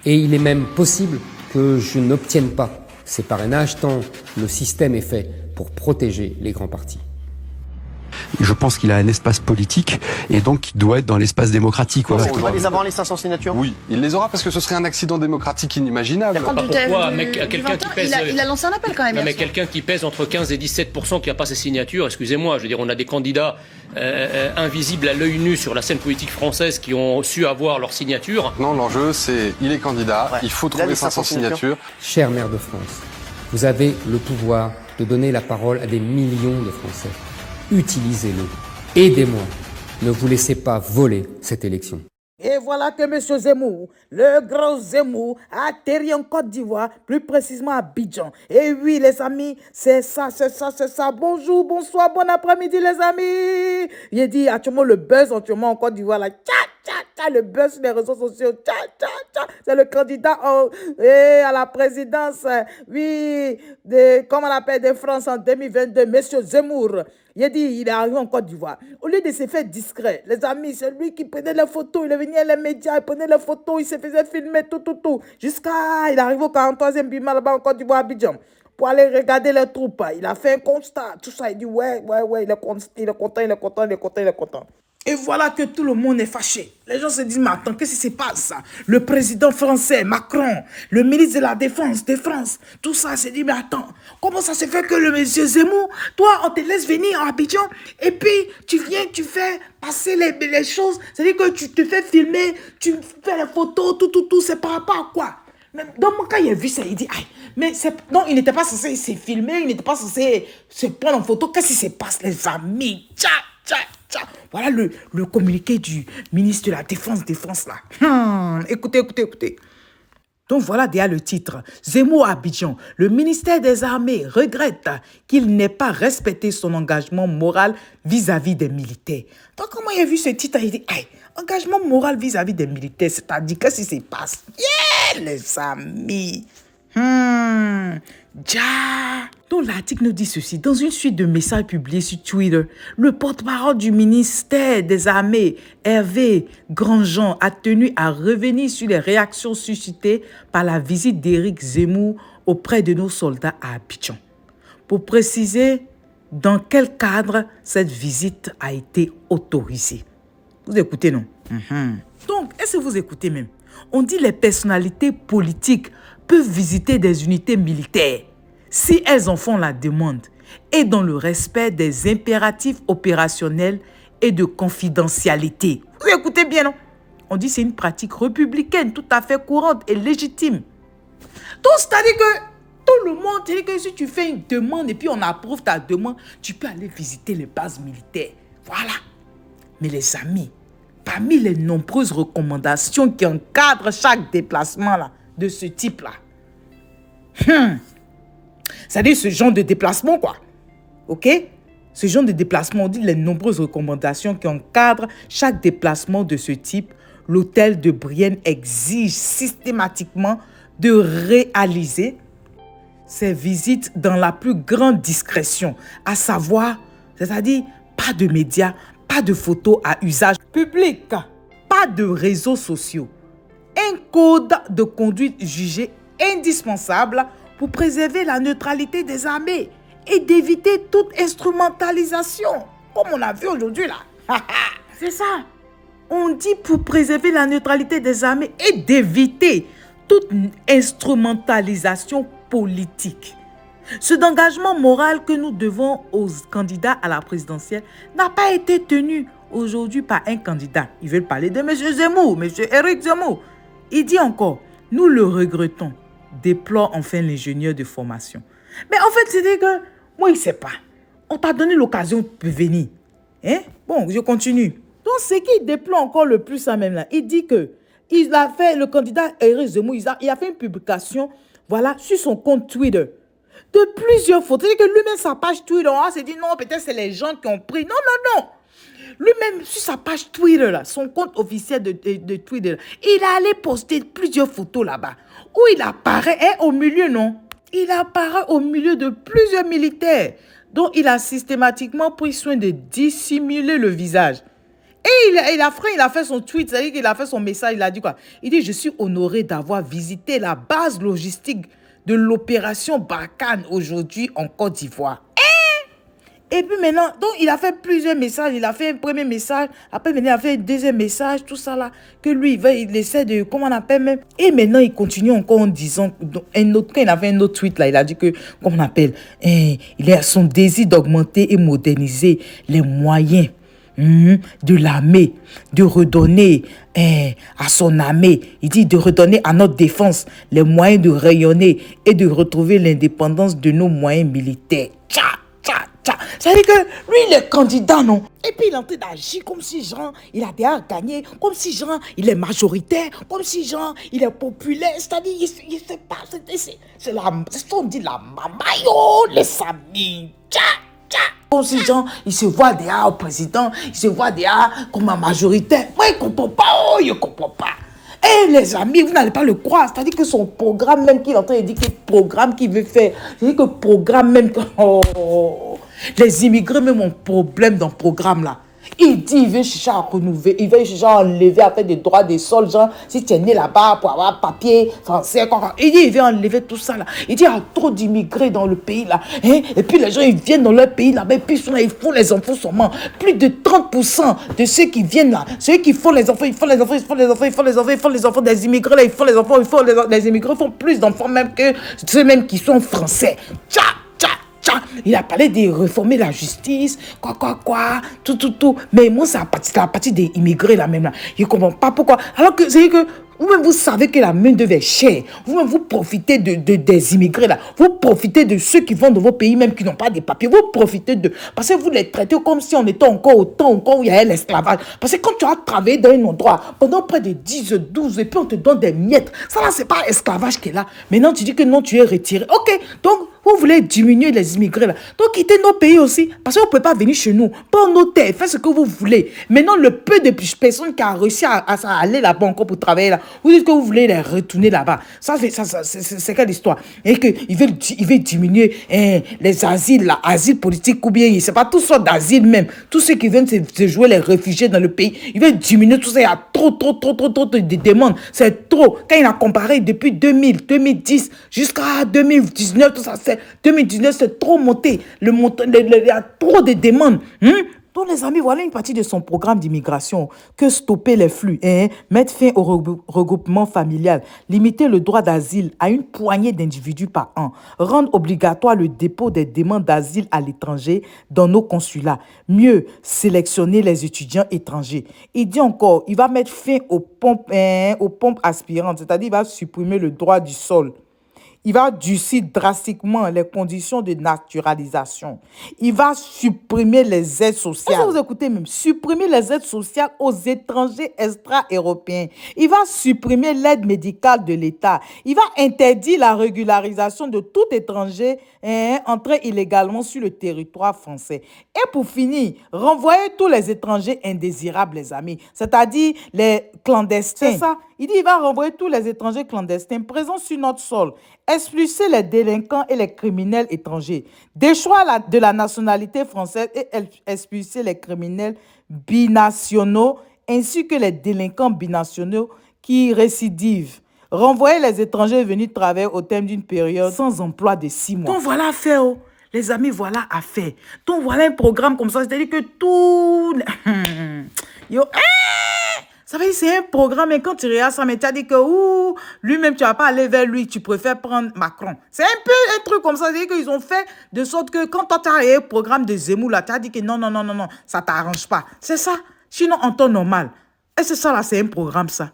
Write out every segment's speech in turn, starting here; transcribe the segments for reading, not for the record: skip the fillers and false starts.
Et il est même possible que je n'obtienne pas ces parrainages tant le système est fait pour protéger les grands partis. Je pense qu'il a un espace politique et donc il doit être dans l'espace démocratique. Voilà. Il va les avoir les 500 signatures? Oui, il les aura parce que ce serait un accident démocratique inimaginable. Pourquoi quelqu'un qui pèse, il a lancé un appel quand même. Non, mais quelqu'un qui pèse entre 15 et 17% qui n'a pas ses signatures, excusez-moi, je veux dire, on a des candidats invisibles à l'œil nu sur la scène politique française qui ont su avoir leur signature. Non, l'enjeu c'est, il est candidat, il faut trouver 500 signatures. Chère maire de France, vous avez le pouvoir de donner la parole à des millions de Français. Utilisez-le. Aidez-moi. Ne vous laissez pas voler cette élection. Et voilà que M. Zemmour, le grand Zemmour, a atterri en Côte d'Ivoire, plus précisément à Abidjan. Et oui, les amis, c'est ça. Bonjour, bonsoir, bon après-midi, les amis. Il dit actuellement le buzz actuellement en Côte d'Ivoire, là. Le buzz sur les réseaux sociaux. C'est le candidat à la présidence, oui, comment on appelle, de France en 2022, M. Zemmour. Il a dit, il est arrivé en Côte d'Ivoire. Au lieu de se faire discret, les amis, c'est lui qui prenait les photos, il venait les médias, il prenait les photos, il se faisait filmer, tout. Jusqu'à, il arrive au 43e bima là-bas en Côte d'Ivoire, à Abidjan, pour aller regarder les troupes. Il a fait un constat, tout ça, il dit, ouais, il est content. Et voilà que tout le monde est fâché. Les gens se disent, mais attends, qu'est-ce qui se passe? Le président français, Macron, le ministre de la Défense de France, tout ça se dit, mais attends, comment ça se fait que le monsieur Zemmour, toi, on te laisse venir à Abidjan, et puis tu viens, tu fais passer les choses, c'est-à-dire que tu te fais filmer, tu fais les photos, tout, c'est par rapport à quoi? Mais dans mon cas, il a vu ça, il dit, aïe, mais non, il n'était pas censé se filmer, il n'était pas censé se prendre en photo. Qu'est-ce qui se passe, les amis? Voilà le communiqué du ministre de la Défense de France là. Écoutez. Donc voilà déjà le titre. Zemmour à Abidjan. Le ministère des Armées regrette qu'il n'ait pas respecté son engagement moral vis-à-vis des militaires. Donc comment il a vu ce titre? Il dit, aïe, engagement moral vis-à-vis des militaires, c'est-à-dire qu'est-ce qui se passe? Les amis. Donc l'article nous dit ceci. Dans une suite de messages publiés sur Twitter, le porte-parole du ministère des Armées, Hervé Grandjean, a tenu à revenir sur les réactions suscitées par la visite d'Éric Zemmour auprès de nos soldats à Abidjan. Pour préciser dans quel cadre cette visite a été autorisée. Vous écoutez, non? Donc, est-ce que vous écoutez même? On dit les personnalités politiques peuvent visiter des unités militaires si elles en font la demande et dans le respect des impératifs opérationnels et de confidentialité. Vous écoutez bien, non? On dit que c'est une pratique républicaine tout à fait courante et légitime. Donc, c'est-à-dire que tout le monde, c'est-à-dire que si tu fais une demande et puis on approuve ta demande, tu peux aller visiter les bases militaires. Voilà. Mais les amis, parmi les nombreuses recommandations qui encadrent chaque déplacement là, de ce type-là, c'est-à-dire ce genre de déplacement, quoi. OK? Ce genre de déplacement, on dit les nombreuses recommandations qui encadrent chaque déplacement de ce type. L'hôtel de Brienne exige systématiquement de réaliser ces visites dans la plus grande discrétion, à savoir, c'est-à-dire pas de médias, pas de photos à usage public, pas de réseaux sociaux. Un code de conduite jugé indispensable pour préserver la neutralité des armées et d'éviter toute instrumentalisation, comme on a vu aujourd'hui là. C'est ça. On dit pour préserver la neutralité des armées et d'éviter toute instrumentalisation politique. Cet engagement moral que nous devons aux candidats à la présidentielle n'a pas été tenu aujourd'hui par un candidat. Ils veulent parler de M. Zemmour, M. Éric Zemmour. Il dit encore, nous le regrettons, déplore enfin l'ingénieur de formation. Mais en fait, c'est que moi, il ne sait pas. On t'a donné l'occasion de venir. Bon, je continue. Donc, ce qui déplore encore le plus ça même là, il dit que il a fait, le candidat Éric Zemmour, il a fait une publication, voilà, sur son compte Twitter, de plusieurs photos. C'est-à-dire que lui-même, sa page Twitter, on s'est dit non, peut-être c'est les gens qui ont pris. Non. Lui-même, sur sa page Twitter, là, son compte officiel de Twitter, il a allé poster plusieurs photos là-bas, où il apparaît au milieu, non? Il apparaît au milieu de plusieurs militaires, dont il a systématiquement pris soin de dissimuler le visage. Et il a fait son tweet, c'est-à-dire qu'il a fait son message, il a dit quoi? Il dit, je suis honoré d'avoir visité la base logistique de l'opération Barkhane aujourd'hui en Côte d'Ivoire. Et puis maintenant, donc il a fait plusieurs messages. Il a fait un premier message, après maintenant il a fait un deuxième message, tout ça là, que lui il essaie de, comment on appelle même. Et maintenant il continue encore en disant, quand il a fait un autre tweet là, il a dit que, comment on appelle, il a son désir d'augmenter et moderniser les moyens de l'armée, de redonner à son armée, il dit de redonner à notre défense les moyens de rayonner et de retrouver l'indépendance de nos moyens militaires. Tcha! C'est-à-dire que lui, il est candidat, non? Et puis, il est en train d'agir comme si, genre, il a déjà gagné, comme si, genre, il est majoritaire, comme si, genre, il est populaire. C'est-à-dire, il sait pas, c'est ce qu'on dit la mamayo, les amis. Comme si, genre, il se voit déjà au président, il se voit déjà comme un majoritaire. Moi, il ne comprend pas, il ne comprend pas. Eh les amis, vous n'allez pas le croire. C'est-à-dire que son programme même qu'il est en train de dire, que programme qu'il veut faire, c'est-à-dire que programme même... les immigrés même ont problème dans le programme là. Il dit, il veut chercher à renouveler, il veut chercher à enlever, à faire des droits des sols, genre, si tu es né là-bas pour avoir papier français, quoi. Il dit, il veut enlever tout ça là. Il dit, il y a trop d'immigrés dans le pays là. Hein? Et puis les gens, ils viennent dans leur pays là-bas, et puis ils sont là, ils font les enfants seulement. Plus de 30% de ceux qui viennent là, ceux qui font les enfants, ils font les enfants des immigrés là, ils font les enfants, les immigrés font plus d'enfants même que ceux même qui sont français. Tcha! Il a parlé de réformer la justice, tout. Mais moi, c'est la partie des immigrés là même là. Je ne comprends pas pourquoi. Alors que c'est que vous-même, vous savez que la main d'œuvre est chère. Vous-même, vous profitez des immigrés là. Vous profitez de ceux qui vont dans vos pays même qui n'ont pas de papiers. Vous profitez de... Parce que vous les traitez comme si on était encore au temps où il y avait l'esclavage. Parce que quand tu as travaillé dans un endroit pendant près de 10, 12 et puis on te donne des miettes, ça là, c'est pas esclavage qui est là. Maintenant, tu dis que non, tu es retiré. Ok, donc... Vous voulez diminuer les immigrés là. Donc quittez nos pays aussi. Parce que vous ne pouvez pas venir chez nous. Prendre nos terres, faites ce que vous voulez. Maintenant, le peu de personnes qui ont réussi à aller là-bas encore pour travailler là, vous dites que vous voulez les retourner là-bas. Ça c'est quelle histoire? Et qu'il veut diminuer les asiles là, asile politique ou bien, c'est pas tout sortes d'asile même. Tous ceux qui viennent se jouer les réfugiés dans le pays, il veut diminuer tout ça. Il y a trop de demandes. C'est trop. Quand il a comparé depuis 2010 jusqu'à 2019, tout ça, 2019, c'est trop monté. Il y a trop de demandes. Donc, les amis, voilà une partie de son programme d'immigration. Que stopper les flux, mettre fin au regroupement familial, limiter le droit d'asile à une poignée d'individus par an, rendre obligatoire le dépôt des demandes d'asile à l'étranger dans nos consulats, mieux sélectionner les étudiants étrangers. Il dit encore, il va mettre fin aux pompes aspirantes, c'est-à-dire il va supprimer le droit du sol. Il va durcir drastiquement les conditions de naturalisation. Il va supprimer les aides sociales. Est-ce que vous écoutez même? Supprimer les aides sociales aux étrangers extra-européens. Il va supprimer l'aide médicale de l'État. Il va interdire la régularisation de tout étranger entré illégalement sur le territoire français. Et pour finir, renvoyer tous les étrangers indésirables, les amis. C'est-à-dire les clandestins. C'est ça. Il dit qu'il va renvoyer tous les étrangers clandestins présents sur notre sol, expulser les délinquants et les criminels étrangers, déchoir de la nationalité française et expulser les criminels binationaux ainsi que les délinquants binationaux qui récidivent. Renvoyer les étrangers venus travailler au terme d'une période sans emploi de 6 mois. Donc voilà à faire, oh. Les amis, voilà à faire. Donc voilà un programme comme ça, c'est-à-dire que tout... Ça veut dire c'est un programme, et quand tu regardes ça, mais tu as dit que lui-même, tu ne vas pas aller vers lui, tu préfères prendre Macron. C'est un peu un truc comme ça, c'est-à-dire qu'ils ont fait de sorte que quand tu as regardé le programme de Zemmour, là, tu as dit que non, ça ne t'arrange pas. C'est ça. Sinon, en temps normal. Et c'est ça, là, c'est un programme, ça.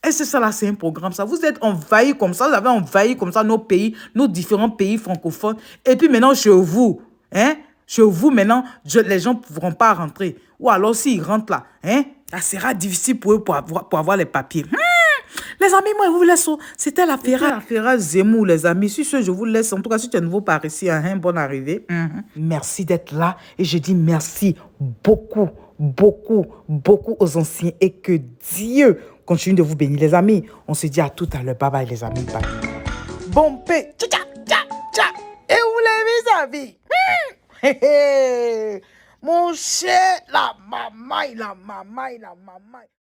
Et c'est ça, là, c'est un programme, ça. Vous êtes envahis comme ça, vous avez envahi comme ça nos pays, nos différents pays francophones. Et puis maintenant, chez vous, maintenant, les gens ne pourront pas rentrer. Ou alors, s'ils rentrent là, ça sera difficile pour eux pour avoir les papiers. Les amis, moi, je vous laisse. C'était l'affaire Zemmour, les amis. Sur ce, je vous laisse. En tout cas, si tu es nouveau par ici, bonne arrivée. Merci d'être là. Et je dis merci beaucoup aux anciens. Et que Dieu continue de vous bénir, les amis. On se dit à tout à l'heure. Bye bye, les amis. Bye. Bon paix. Tcha. Et vous les amis. Mon cher, la maman, la maman, la maman.